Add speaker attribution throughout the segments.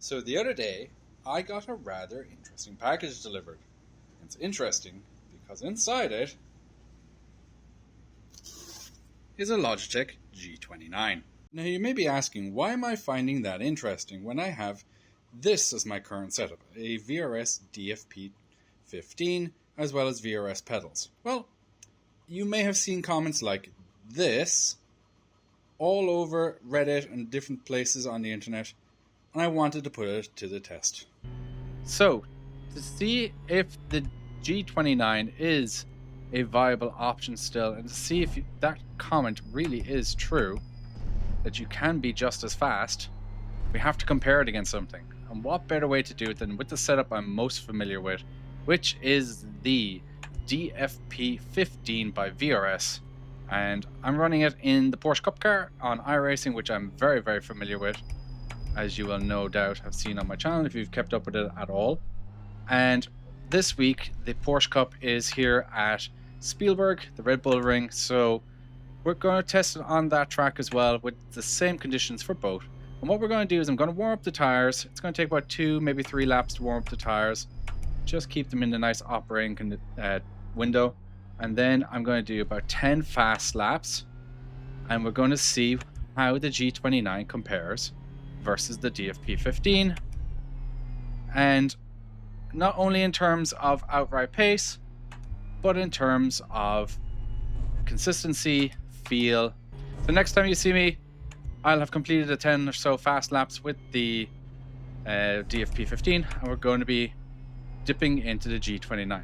Speaker 1: So the other day, I got a rather interesting package delivered. It's interesting because inside it is a Logitech G29. Now you may be asking, why am I finding that interesting when I have this as my current setup, a VRS DFP15 as well as VRS pedals? Well, you may have seen comments like this all over Reddit and different places on the internet, and I wanted to put it to the test.
Speaker 2: So, to see if the G29 is a viable option still, and to see if that comment really is true, that you can be just as fast, we have to compare it against something. And what better way to do it than with the setup I'm most familiar with, which is the DFP15 by VRS. And I'm running it in the Porsche Cup car on iracing, which I'm very, very familiar with, as you will no doubt have seen on my channel if you've kept up with it at all. And this week, the Porsche Cup is here at Spielberg, the Red Bull Ring, so we're going to test it on that track as well with the same conditions for both. And what we're going to do is I'm going to warm up the tires. It's going to take about 2, maybe 3 laps to warm up the tires. Just keep them in the nice operating window. And then I'm going to do about 10 fast laps, and we're going to see how the G29 compares versus the DFP15. And not only in terms of outright pace, but in terms of consistency, feel. The next time you see me, I'll have completed the 10 or so fast laps with the DFP15, and we're going to be dipping into the G29.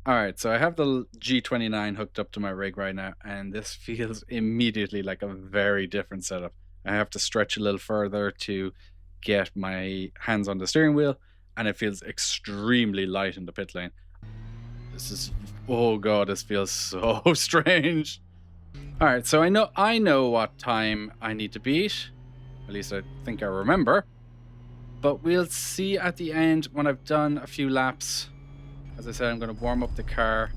Speaker 2: Alright, so I have the G29 hooked up to my rig right now, and this feels immediately like a very different setup. I have to stretch a little further to get my hands on the steering wheel, and it feels extremely light in the pit lane. This is, oh god, this feels so strange. Alright, so I know what time I need to beat. At least I think I remember. But we'll see at the end when I've done a few laps. As I said, I'm going to warm up the car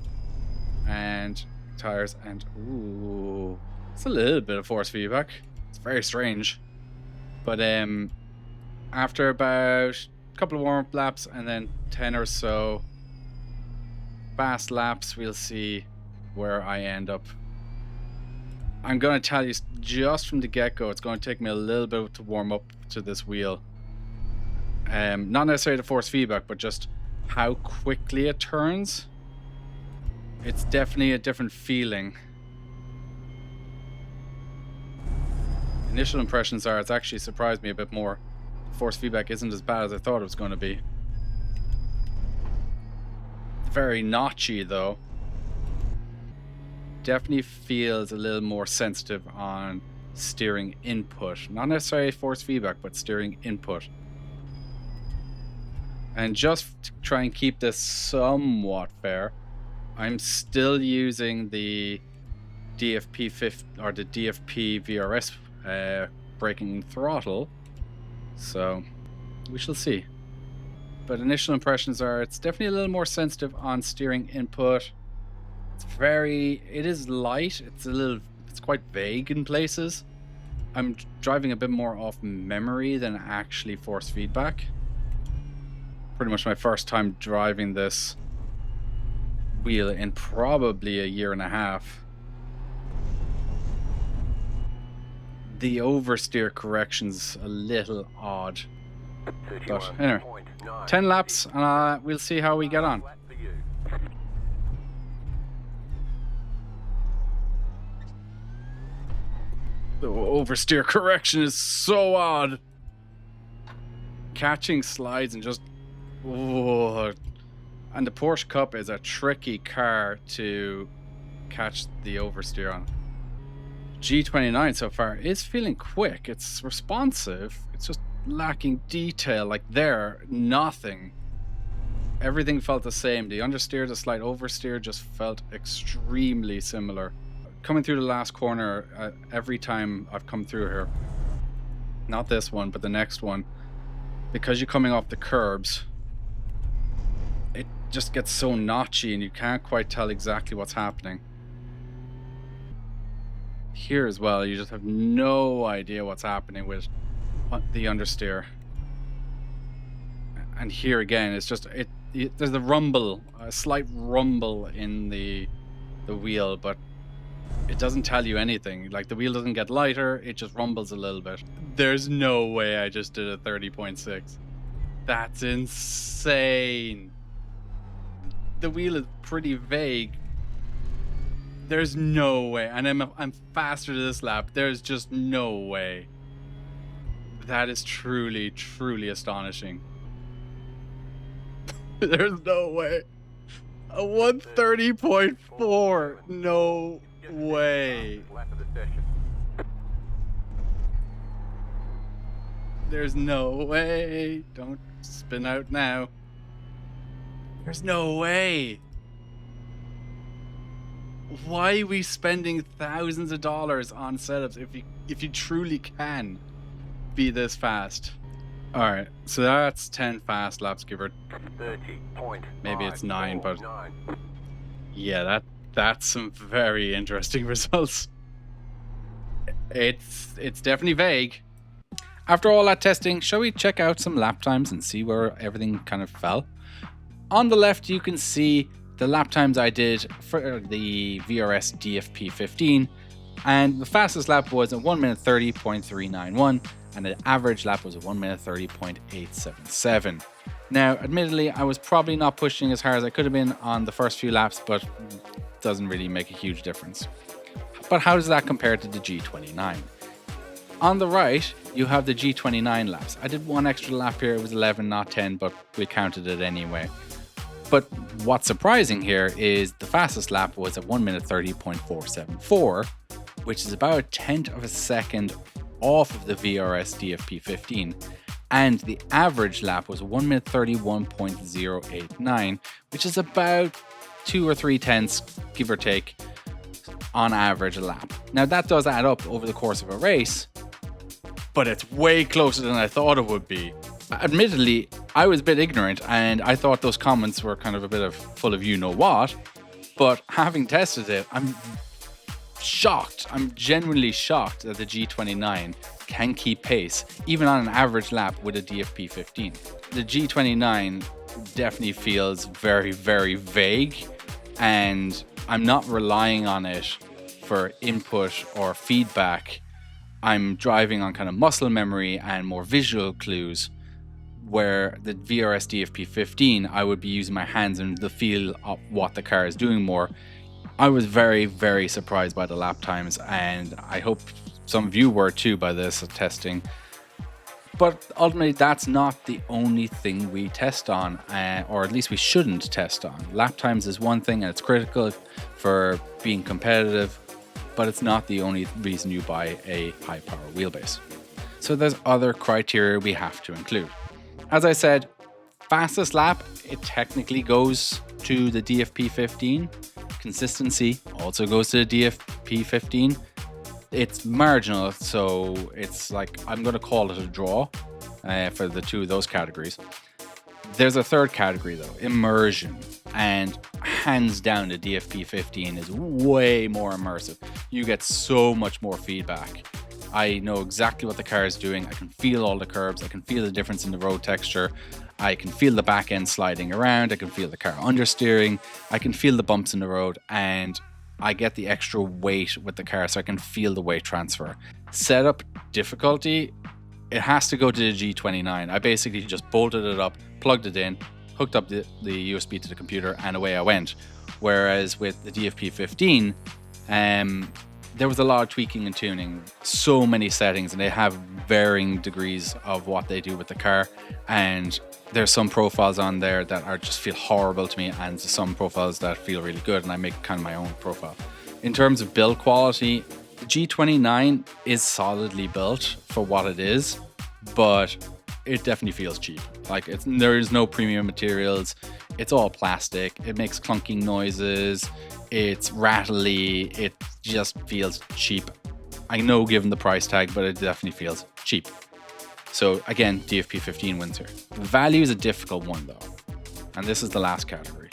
Speaker 2: and tires, and ooh, it's a little bit of force feedback. It's very strange. But after about a couple of warm-up laps and then 10 or so fast laps, we'll see where I end up. I'm going to tell you just from the get-go, it's going to take me a little bit to warm up to this wheel. Not necessarily the force feedback, but just how quickly it turns. It's definitely a different feeling. Initial impressions are it's actually surprised me a bit more. Force feedback isn't as bad as I thought it was going to be. Very notchy though. Definitely feels a little more sensitive on steering input. Not necessarily force feedback, but steering input. And just to try and keep this somewhat fair, I'm still using the DFP or the DFP VRS braking throttle, so we shall see. But initial impressions are it's definitely a little more sensitive on steering input. It is light. It's quite vague in places. I'm driving a bit more off memory than actually force feedback. Pretty much my first time driving this wheel in probably a year and a half. The oversteer correction's a little odd. But anyway, 10 laps and we'll see how we get on. The oversteer correction is so odd. Catching slides and just... oh. And the Porsche Cup is a tricky car to catch the oversteer on. G29 so far is feeling quick. It's responsive. It's just lacking detail. Like there, nothing. Everything felt the same. The understeer, the slight oversteer just felt extremely similar. Coming through the last corner, every time I've come through here, not this one, but the next one, because you're coming off the curbs, it just gets so notchy and you can't quite tell exactly what's happening. Here as well, you just have no idea what's happening with the understeer. And here again, it's just there's a slight rumble in the wheel, but it doesn't tell you anything. Like, the wheel doesn't get lighter, it just rumbles a little bit. There's no way I just did a 30.6. That's insane. The wheel is pretty vague. There's no way. And I'm faster to this lap. There's just no way. That is truly, truly astonishing. There's no way. A 130.4. No way. There's no way. Don't spin out now. There's no way. Why are we spending thousands of dollars on setups if you truly can be this fast? All right, so that's 10 fast laps, give or 30. Maybe it's 9, but yeah, that's some very interesting results. It's definitely vague. After all that testing, shall we check out some lap times and see where everything kind of fell? On the left, you can see the lap times I did for the VRS DFP 15, and the fastest lap was a 1 minute 30.391, and the average lap was a 1 minute 30.877. Now, admittedly, I was probably not pushing as hard as I could have been on the first few laps, but it doesn't really make a huge difference. But how does that compare to the G29? On the right, you have the G29 laps. I did one extra lap here, it was 11, not 10, but we counted it anyway. But what's surprising here is the fastest lap was at 1 minute 30.474, which is about a tenth of a second off of the VRS DFP 15. And the average lap was 1 minute 31.089, which is about 2 or 3 tenths, give or take, on average a lap. Now that does add up over the course of a race, but it's way closer than I thought it would be. Admittedly, I was a bit ignorant and I thought those comments were kind of a bit of full of you know what, but having tested it, I'm shocked. I'm genuinely shocked that the G29 can keep pace, even on an average lap with a DFP 15. The G29 definitely feels very, very vague, and I'm not relying on it for input or feedback. I'm driving on kind of muscle memory and more visual clues, where the VRS DFP 15, I would be using my hands and the feel of what the car is doing more. I was very, very surprised by the lap times, and I hope some of you were too by this testing. But ultimately, that's not the only thing we test on, or at least we shouldn't test on. Lap times is one thing, and it's critical for being competitive, but it's not the only reason you buy a high-power wheelbase. So there's other criteria we have to include. As I said, fastest lap, it technically goes to the DFP 15. Consistency also goes to the DFP 15. It's marginal, so it's like, I'm going to call it a draw for the two of those categories. There's a third category though, immersion, and hands down the DFP 15 is way more immersive. You get so much more feedback. I know exactly what the car is doing. I can feel all the curbs. I can feel the difference in the road texture. I can feel the back end sliding around. I can feel the car understeering. I can feel the bumps in the road, and I get the extra weight with the car, so I can feel the weight transfer. Setup difficulty, it has to go to the G29. I basically just bolted it up, plugged it in, hooked up the USB to the computer, and away I went. Whereas with the DFP 15, there was a lot of tweaking and tuning, so many settings, and they have varying degrees of what they do with the car. And there's some profiles on there that are just feel horrible to me, and some profiles that feel really good, and I make kind of my own profile. In terms of build quality, the G29 is solidly built for what it is, but it definitely feels cheap. Like, there is no premium materials. It's all plastic. It makes clunking noises. It's rattly. It just feels cheap. I know given the price tag, but it definitely feels cheap. So again, DFP 15 wins here. Value is a difficult one though, and this is the last category.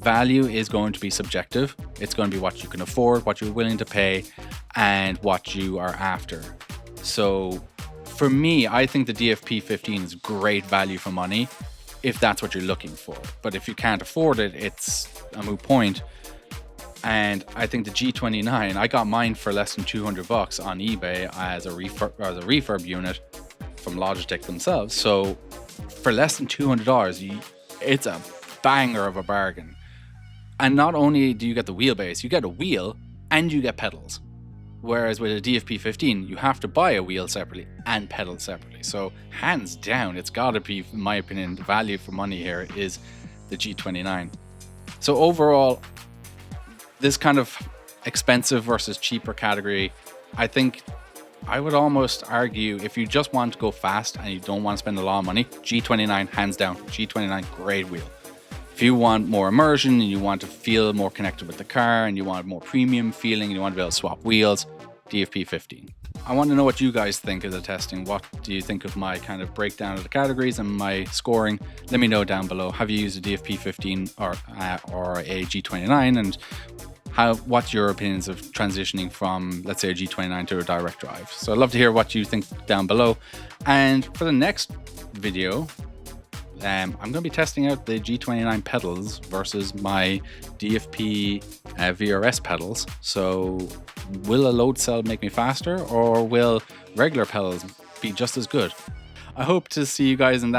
Speaker 2: Value is going to be subjective. It's going to be what you can afford, what you're willing to pay, and what you are after. So for me, I think the DFP 15 is great value for money if that's what you're looking for. But if you can't afford it, it's a moot point. And I think the G29, I got mine for less than $200 on eBay as a refurb unit from Logitech themselves. So for less than $200, it's a banger of a bargain. And not only do you get the wheelbase, you get a wheel and you get pedals. Whereas with a DFP 15, you have to buy a wheel separately and pedals separately. So hands down, it's got to be, in my opinion, the value for money here is the G29. So overall, this kind of expensive versus cheaper category, I think I would almost argue if you just want to go fast and you don't want to spend a lot of money, G29, hands down, G29, great wheel. If you want more immersion and you want to feel more connected with the car and you want more premium feeling and you want to be able to swap wheels, DFP 15. I want to know what you guys think of the testing. What do you think of my kind of breakdown of the categories and my scoring? Let me know down below. Have you used a DFP 15 or a G29, and what's your opinions of transitioning from, let's say, a G29 to a direct drive? So I'd love to hear what you think down below. And for the next video, I'm going to be testing out the G29 pedals versus my DFP VRS pedals. So will a load cell make me faster, or will regular pedals be just as good? I hope to see you guys in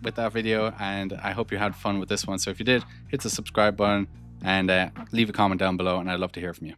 Speaker 2: with that video, and I hope you had fun with this one. So if you did, hit the subscribe button and leave a comment down below, and I'd love to hear from you.